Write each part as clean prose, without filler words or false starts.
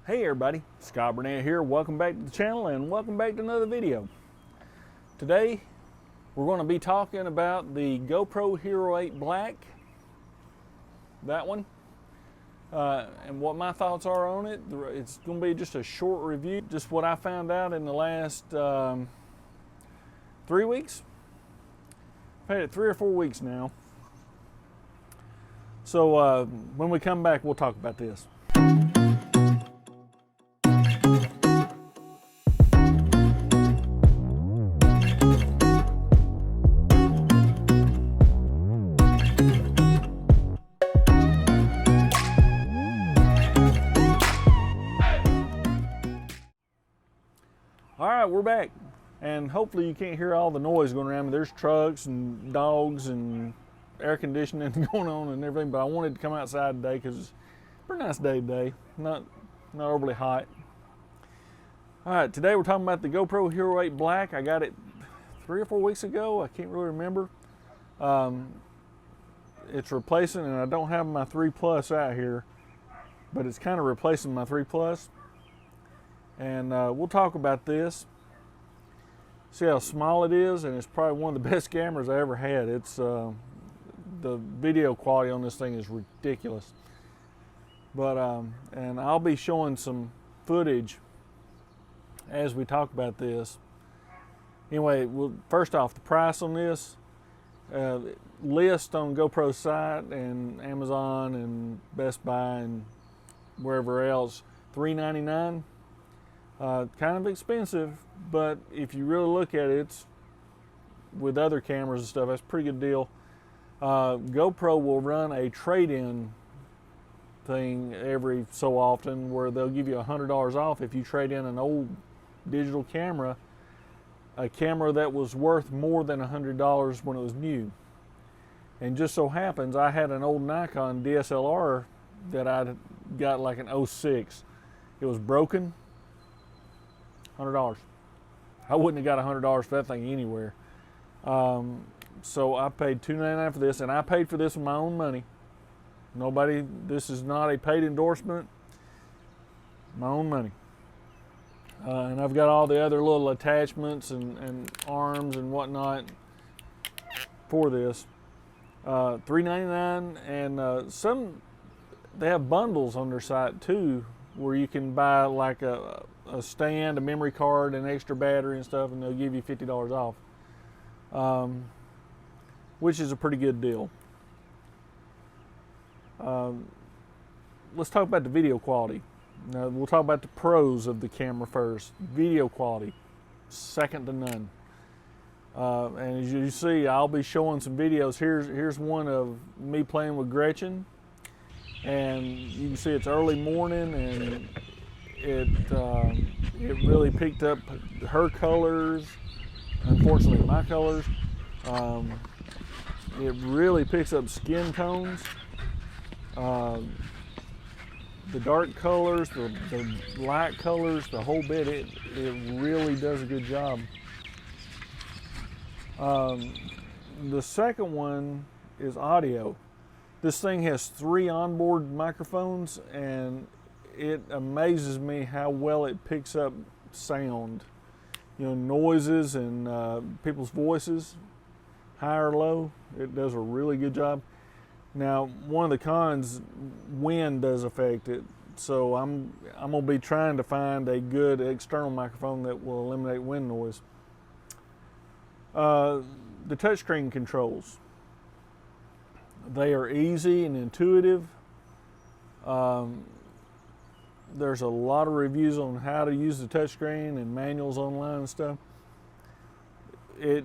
Hey everybody, Scott Burnette here. Welcome back to the channel and welcome back to another video. Today we're going to be talking about the GoPro Hero 8 Black, that one, and what my thoughts are on it. It's going to be just a short review, just what I found out in the last 3 weeks. I've had it 3 or 4 weeks now. So when we come back, we'll talk about this. All right, we're back, and hopefully you can't hear all the noise going around. There's trucks and dogs and air conditioning going on and everything, but I wanted to come outside today because it's a pretty nice day today, not overly hot. All right, today we're talking about the GoPro Hero 8 Black. I got it 3 or 4 weeks ago. I can't really remember. It's replacing, and I don't have my 3 Plus out here, but it's kind of replacing my 3 Plus. And we'll talk about this. See how small it is, and it's probably one of the best cameras I ever had. It's the video quality on this thing is ridiculous. But and I'll be showing some footage as we talk about this. Anyway, first off, the price on this list on GoPro's site and Amazon and Best Buy and wherever else, $399. Kind of expensive, but if you really look at it, it's with other cameras and stuff, that's a pretty good deal. GoPro will run a trade-in thing every so often where they'll give you $100 off if you trade in an old digital camera, a camera that was worth more than $100 when it was new. And just so happens I had an old Nikon DSLR that I got like an 06. It was broken. $100. I wouldn't have got $100 for that thing anywhere. So I paid $299 for this, and I paid for this with my own money. This is not a paid endorsement. My own money. And I've got all the other little attachments and arms and whatnot for this. $399, and they have bundles on their site too, where you can buy like a stand, a memory card, an extra battery and stuff, and they'll give you $50 off, which is a pretty good deal. Let's talk about the video quality. Now, we'll talk about the pros of the camera first. Video quality, second to none. And as you see, I'll be showing some videos. Here's one of me playing with Gretchen, and you can see it's early morning, and it really picked up her colors, unfortunately my colors. It really picks up skin tones, the dark colors, the light colors, the whole bit. It really does a good job. The second one is audio. This thing has 3 onboard microphones, and it amazes me how well it picks up sound. You know, noises and people's voices, high or low. It does a really good job. Now, one of the cons, wind does affect it. So I'm gonna be trying to find a good external microphone that will eliminate wind noise. The touchscreen controls. They are easy and intuitive. There's a lot of reviews on how to use the touchscreen and manuals online and stuff. You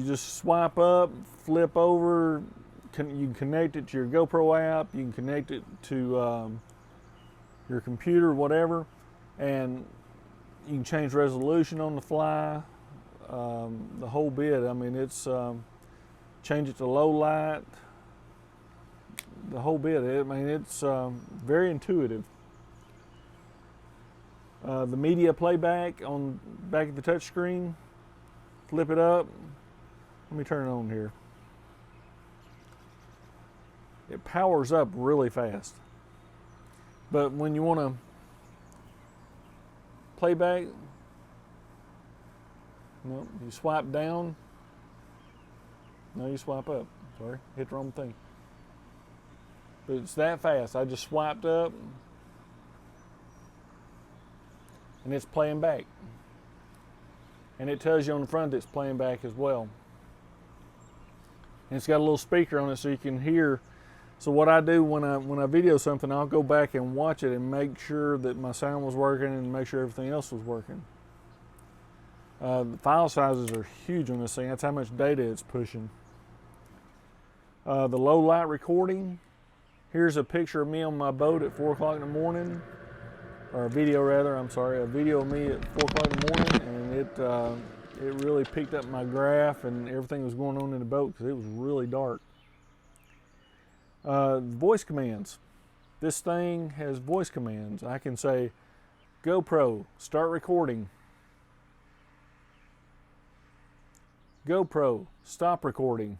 just swipe up, flip over. You can connect it to your GoPro app. You can connect it to your computer, whatever, and you can change resolution on the fly. The whole bit. I mean, it's change it to low light. The whole bit. I mean, it's very intuitive. The media playback on back of the touch screen. Flip it up. Let me turn it on here. It powers up really fast. But when you want to playback, no, you swipe down. No, you swipe up. Sorry, hit the wrong thing. But it's that fast. I just swiped up and it's playing back. And it tells you on the front that it's playing back as well. And it's got a little speaker on it so you can hear. So what I do when I video something, I'll go back and watch it and make sure that my sound was working and make sure everything else was working. The file sizes are huge on this thing. That's how much data it's pushing. The low light recording. Here's a picture of me on my boat at 4 o'clock in the morning, or a video rather, I'm sorry, a video of me at 4 o'clock in the morning, and it really picked up my graph and everything was going on in the boat because it was really dark. Voice commands. This thing has voice commands. I can say, GoPro, start recording. GoPro, stop recording.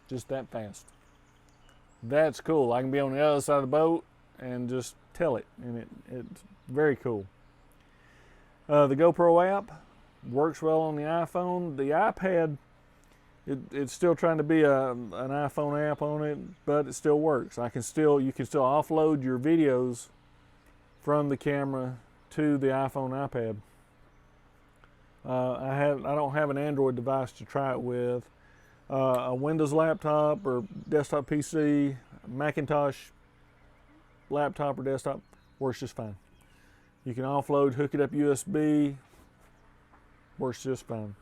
Just that fast. That's cool. I can be on the other side of the boat and just tell it, and it's very cool. The GoPro app works well on the iPhone. The iPad, it's still trying to be an iPhone app on it, but it still works. You can still offload your videos from the camera to the iPhone iPad. I don't have an Android device to try it with. A Windows laptop or desktop PC, Macintosh laptop or desktop works just fine. You can offload, hook it up USB, works just fine.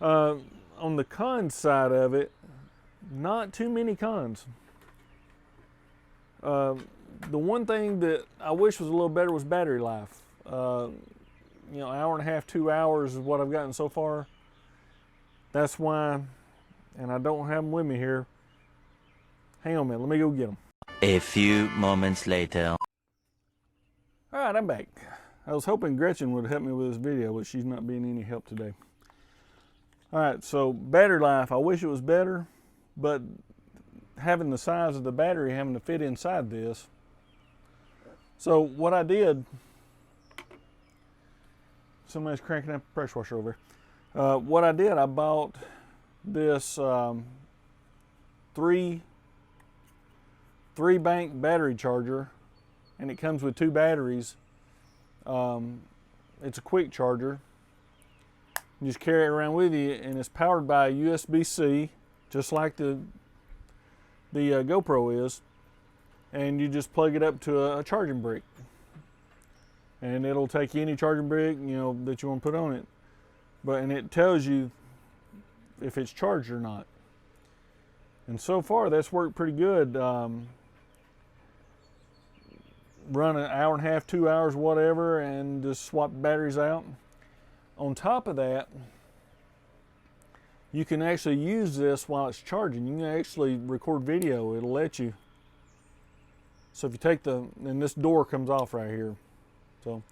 On the cons side of it, not too many cons. The one thing that I wish was a little better was battery life. You know, hour and a half, 2 hours is what I've gotten so far. That's why, and I don't have them with me here. Hang on a minute, let me go get them. A few moments later. All right, I'm back. I was hoping Gretchen would help me with this video, but she's not being any help today. All right, so battery life, I wish it was better, but having the size of the battery having to fit inside this. So what I did, somebody's cranking up a pressure washer over there. What I did, I bought this three bank battery charger, and it comes with 2 batteries. It's a quick charger. You just carry it around with you, and it's powered by a USB-C, just like the GoPro is, and you just plug it up to a charging brick, and it'll take any charging brick that you want to put on it. And it tells you if it's charged or not. And so far, that's worked pretty good. Run an hour and a half, 2 hours, whatever, and just swap the batteries out. On top of that, you can actually use this while it's charging. You can actually record video. It'll let you. So if you take and this door comes off right here. So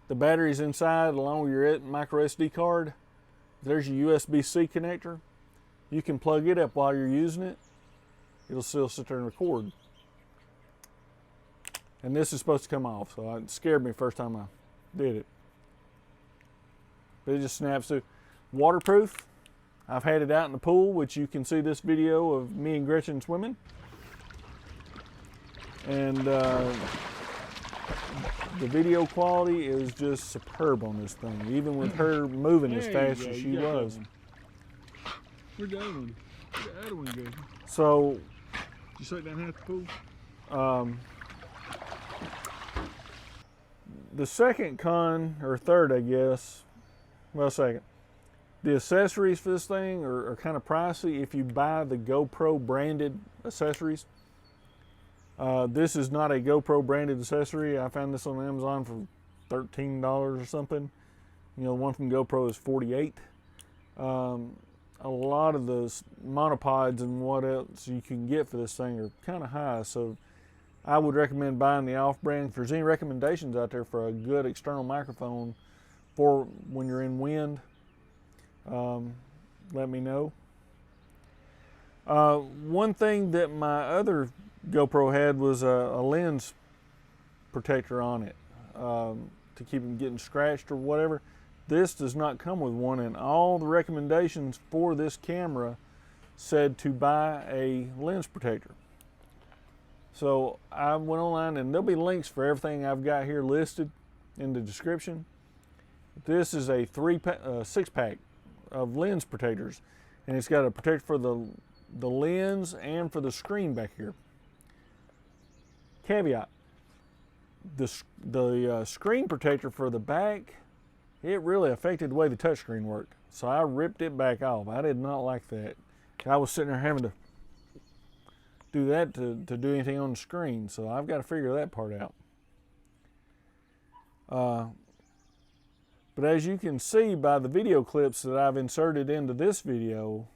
the battery's inside along with your micro SD card. There's your USB-C connector. You can plug it up while you're using it. It'll still sit there and record. And this is supposed to come off, so it scared me first time I did it. But it just snaps to. Waterproof. I've had it out in the pool, which you can see this video of me and Gretchen swimming. And the video quality is just superb on this thing, even with her moving as fast as she was. Where'd the other one? Where'd the other one go? So, You suck down half the pool? The second con, or third, I guess, well, second. The accessories for this thing are kind of pricey if you buy the GoPro branded accessories. This is not a GoPro branded accessory. I found this on Amazon for $13 or something. The one from GoPro is $48. A lot of the monopods and what else you can get for this thing are kind of high, so I would recommend buying the off-brand. If there's any recommendations out there for a good external microphone for when you're in wind, let me know. One thing that my other GoPro had was a lens protector on it to keep them getting scratched or whatever. This does not come with one, and all the recommendations for this camera said to buy a lens protector. So I went online, and there'll be links for everything I've got here listed in the description. This is a 6-pack of lens protectors, and it's got a protector for the lens and for the screen back here. Caveat: the screen protector for the back, it really affected the way the touchscreen worked. So I ripped it back off. I did not like that. I was sitting there having to do that to do anything on the screen. So I've got to figure that part out. But as you can see by the video clips that I've inserted into this video,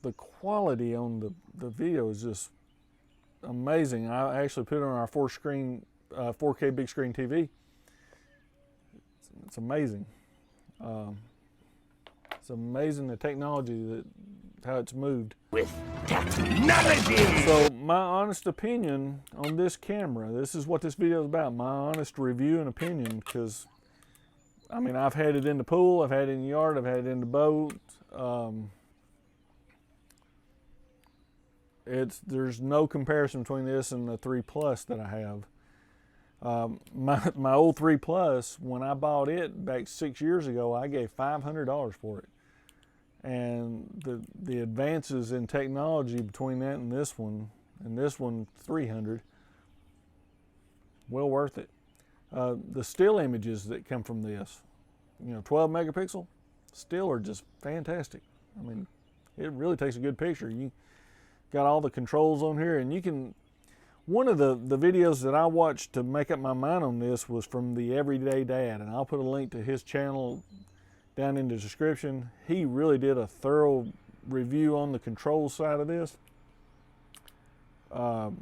the quality on the video is just amazing. I actually put it on our 4K big screen TV. It's amazing. It's amazing the technology, how it's moved. With technology! So my honest opinion on this camera, this is what this video is about, my honest review and opinion, because I mean, I've had it in the pool, I've had it in the yard, I've had it in the boat. There's no comparison between this and the 3 Plus that I have. My old 3 Plus, when I bought it back 6 years ago, I gave $500 for it. And the advances in technology between that and this one $300, well worth it. The still images that come from this, 12 megapixel, still are just fantastic. I mean, it really takes a good picture. You got all the controls on here, and you can. One of the videos that I watched to make up my mind on this was from the Everyday Dad, and I'll put a link to his channel down in the description. He really did a thorough review on the control side of this. But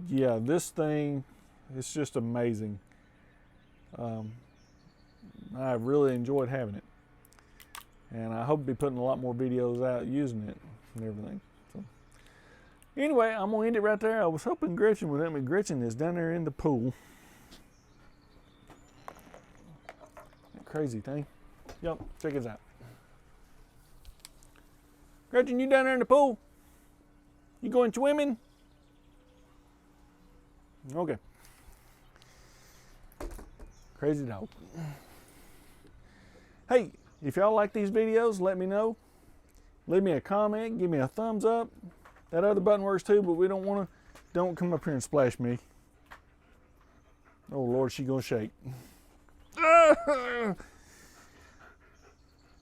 yeah, this thing, it's just amazing. I really enjoyed having it, and I hope to be putting a lot more videos out using it and everything. So anyway, I'm gonna end it right there. I was hoping Gretchen would let me. Gretchen is down there in the pool. That crazy thing. Yep, check this out. Gretchen, you down there in the pool? You going swimming? Okay. Crazy dog. Hey, if y'all like these videos, let me know. Leave me a comment, give me a thumbs up. That other button works too, but we don't come up here and splash me. Oh Lord, she gonna shake.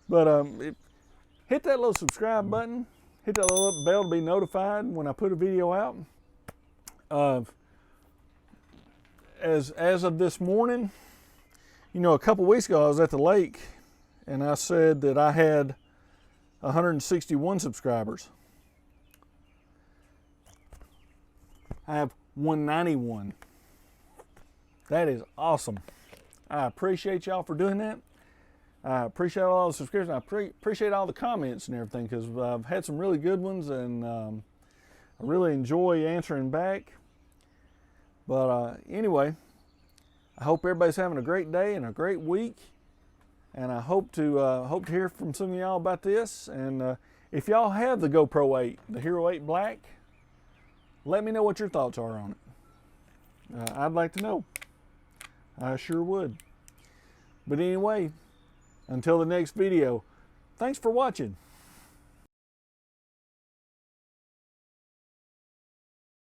But hit that little subscribe button. Hit that little bell to be notified when I put a video out. As of this morning, a couple weeks ago I was at the lake and I said that I had 161 subscribers. I have 191. That is awesome. I appreciate y'all for doing that. I appreciate all the subscriptions. I appreciate all the comments and everything, because I've had some really good ones, and I really enjoy answering back. But anyway, I hope everybody's having a great day and a great week, and I hope to hear from some of y'all about this. And if y'all have the GoPro 8, the Hero 8 Black, let me know what your thoughts are on it. I'd like to know. I sure would. But anyway, until the next video, thanks for watching.